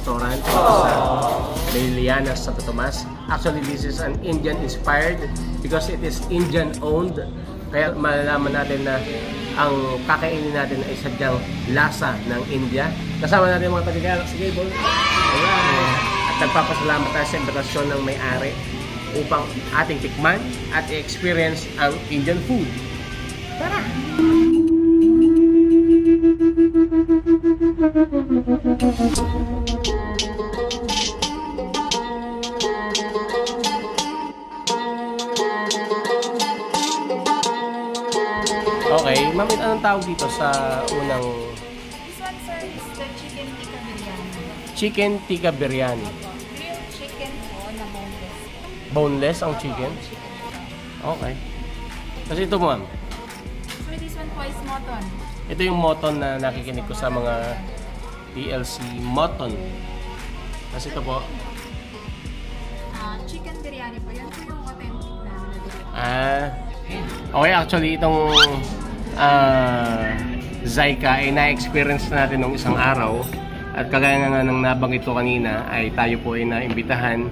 restaurant sa Bailiana, Santo Tomas. Actually, this is an Indian inspired because it is Indian owned. Kaya malalaman natin na ang kakainin natin ay sadyang lasa ng India. Kasama natin mga taga-Galax Cable. At nagpapasalamat tayo sa imbitasyon ng may-ari upang ating tikman at i-experience ang Indian food. Tara! Okay, ma'am, anong tawag dito sa unang... This one, sir, is the chicken tikka biryani. Chicken tikka biryani. Grilled chicken po na boneless. Boneless ang chicken? Okay. Kasi ito, ma'am. So this one po is mutton. Ito yung mutton na nakikinig ko sa mga TLC mutton. Kasi ito po. Chicken biryani po. Yan po yung authentic na. Okay, actually itong Zyka ay na-experience natin nung isang araw. At kagaya nga ng nabanggit ko kanina ay tayo po ay naimbitahan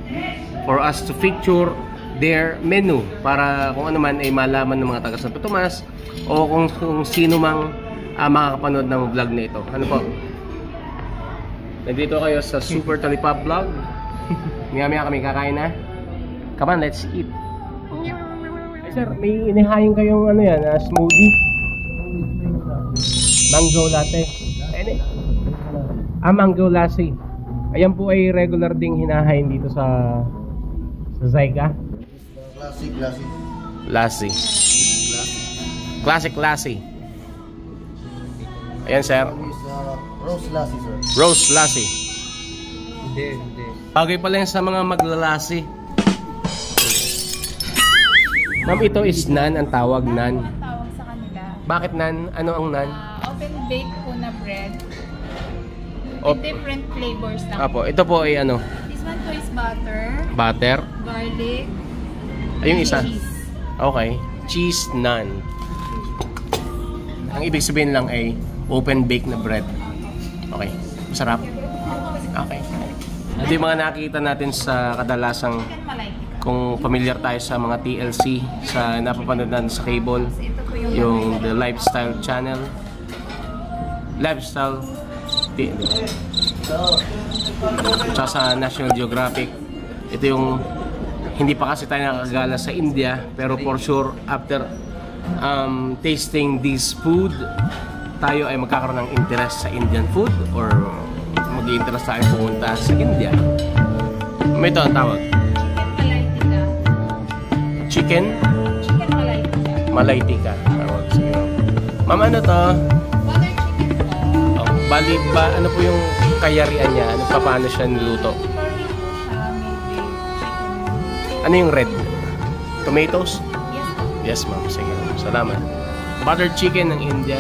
for us to feature their menu para kung ano man ay malaman ng mga taga Santo Tomas o kung sino mang makakapanood ng vlog na ito. Ano po? Nandito kayo sa Super Talipap Vlog. Maya-maya kami kakain na. Come on, let's eat. Ay sir, may inihayin kayong ano yan, smoothie? Mango latte. Mango lassi. Ayan po ay regular ding hinahain dito sa Zyka. Lassi. Classic lassi. Ayan sir. Rose lassi, sir. Rose lassi. Hindi. Bagay pala yan sa mga maglalasi. Ma'am, ito is naan ang tawag, naan. Ang tawag sa kanila. Bakit naan? Ano ang naan? Open bake po na bread. Op. With different flavors lang. Apo, ito po ay ano? This one po is butter. Butter. Garlic. Ay, yung isa. Cheese. Okay. Cheese naan. Ang ibig sabihin lang ay open bake na bread. Okay. Masarap. Okay. Ito yung mga nakikita natin sa kadalasang Chicken malayti. kung familiar tayo sa mga TLC sa napapanood natin sa cable, yung The Lifestyle Channel, Lifestyle tsaka sa National Geographic. Ito yung hindi pa kasi tayo nakakagala sa India, pero for sure after tasting this food, tayo ay magkakaroon ng interest sa Indian food or mag-i-interest tayo pumunta sa India. May ito ang tawag. Chicken? Chicken malayti. Malayti ka. Ma'am, ano to? Butter chicken po. Oh, bali ba, ano po yung kayarian niya? Ano pa, paano siya niluto? Curry po siya, may chicken. Ano yung red? Tomatoes? Yes po. Yes, ma'am. Sige. Salamat. Butter chicken ng India.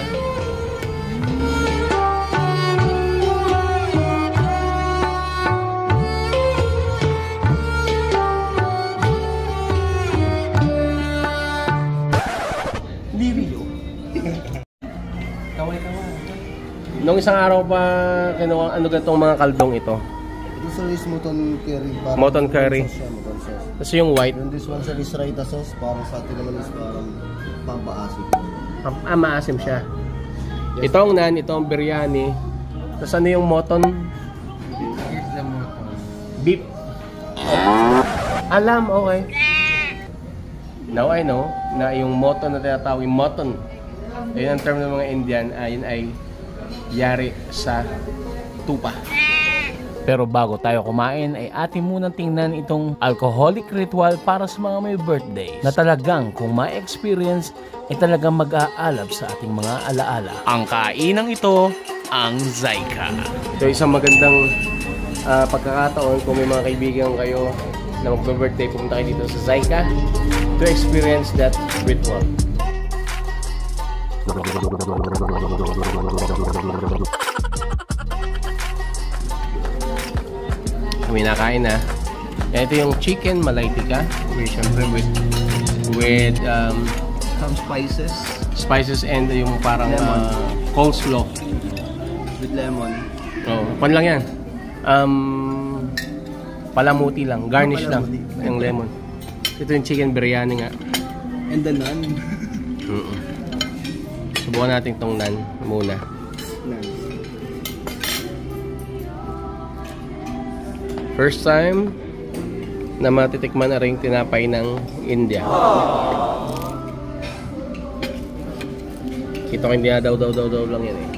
Nung isang araw pa kinuha ano ganitong mga kaldong ito. This one is mutton curry. Mutton curry. Mutton sauce. Tapos yung white, And this one sir is raita sauce. Parang sa atin naman is parang pampaasim. maasim siya. Ito ang naan, ito ang biryani. Tapos ano yung mutton? Here's the mutton. Beef. Alam, okay. Now I know na yung mutton na tinatawag, yung mutton. Ayun ang term ng mga Indian, ayun ay yari sa tupa. Pero bago tayo kumain ay atin munang tingnan itong alcoholic ritual para sa mga may birthday na talagang kung ma-experience ay talagang mag-aalab sa ating mga alaala. Ang kainang ito, ang Zyka. Ito isang magandang pagkakataon kung may mga kaibigan kayo na mag-birthday, pumunta kayo dito sa Zyka to experience that ritual. Kami nakain na. Ito yung chicken malayti ka. Siyempre with Some spices and yung parang coleslaw. with lemon. Oh, pan lang yan. Palamuti lang, garnish lang Palamuti. yung lemon. Ito yung chicken biryani nga. And the naan. Subukan natin tong naan muna. First time na matitikman na rin tinapay ng India. Kita ko hindi na daw lang yan eh.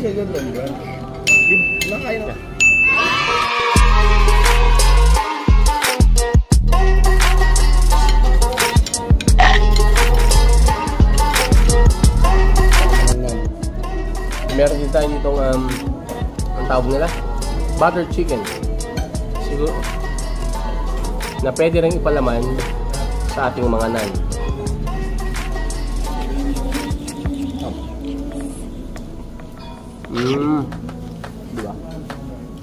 Siya ganun ba? Nakain ka. Meron din tayo ditong ang tawag nila butter chicken. Siguro na pwede rin ipalaman sa ating mga naan. Diba?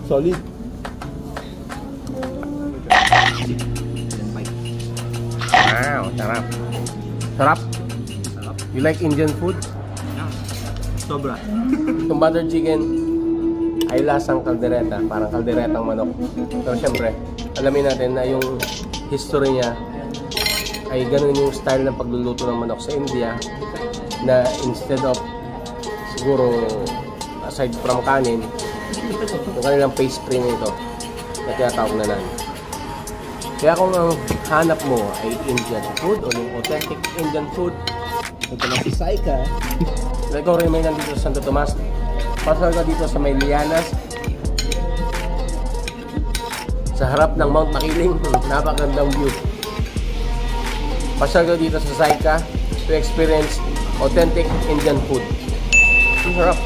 Solid. Wow, sarap. Sarap. You like Indian food? Sobra. Itong butter chicken ay lasang kaldereta, parang kalderetang manok. Pero syempre, alamin natin na yung history niya ay ganun yung style ng pagluluto ng manok sa India, na instead of siguro aside from kanin, yung kanilang pastry nito na tinatawag na naan. Kaya kung ang hanap mo ay Indian food o yung authentic Indian food, Ito na si Saika. ikaw rin may nandito sa Santo Tomas, pasal ka dito sa may Lianas, sa harap ng Mount Makiling. Napakagandang view. Pasal ka dito sa Saika to experience authentic Indian food. Ang sarap.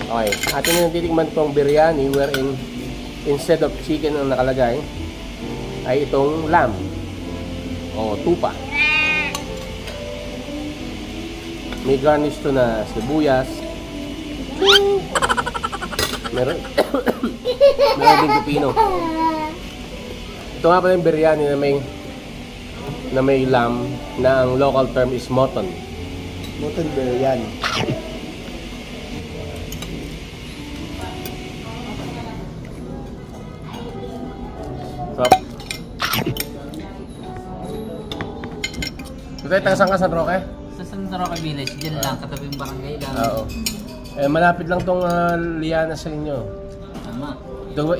Okay, atin yung titikman itong biryani wherein instead of chicken ang nakalagay ay itong lamb o tupa. May garnish to na sibuyas. Meron meron din pipino. Ito nga pala yung biryani na may lamb, na ang local term is mutton. Mutton biryani. Sarap. Ito tayo taga saan ka, San Roque? Sa San Roque Village, dyan lang, katabing barangay lang. Oo. Eh, malapit lang tong Lianas sa inyo. Tama.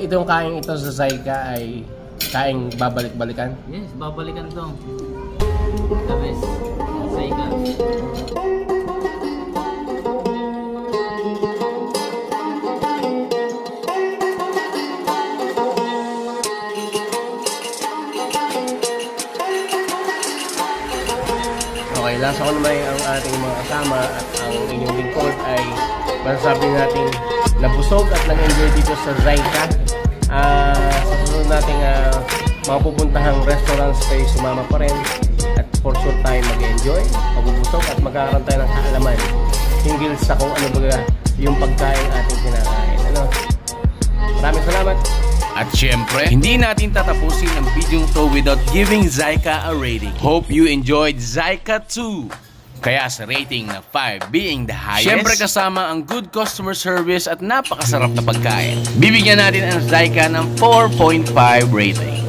Itong kaing ito sa Saika ay kaing babalik-balikan. Yes, babalikan to. The best. Saika. Okay, last ako naman ang ating mga kasama at ang inyong lingkod ay masasabi natin nabusog at nag-enjoy dito sa Saika. Sa susunod nating mga pupuntahang restaurants kayo sumama pa rin at for sure tayo mag-enjoy, mabubusog at magkakaroon tayo ng kaalaman hinggil sa kung ano baga yung pagkain ating kinakain. Ano? Maraming salamat! At syempre, hindi natin tatapusin ang video to without giving Zaika a rating. Hope you enjoyed Zaika 2. Kaya sa rating na 5 being the highest, syempre kasama ang good customer service at napakasarap na pagkain, bibigyan natin ang Zaika ng 4.5 rating.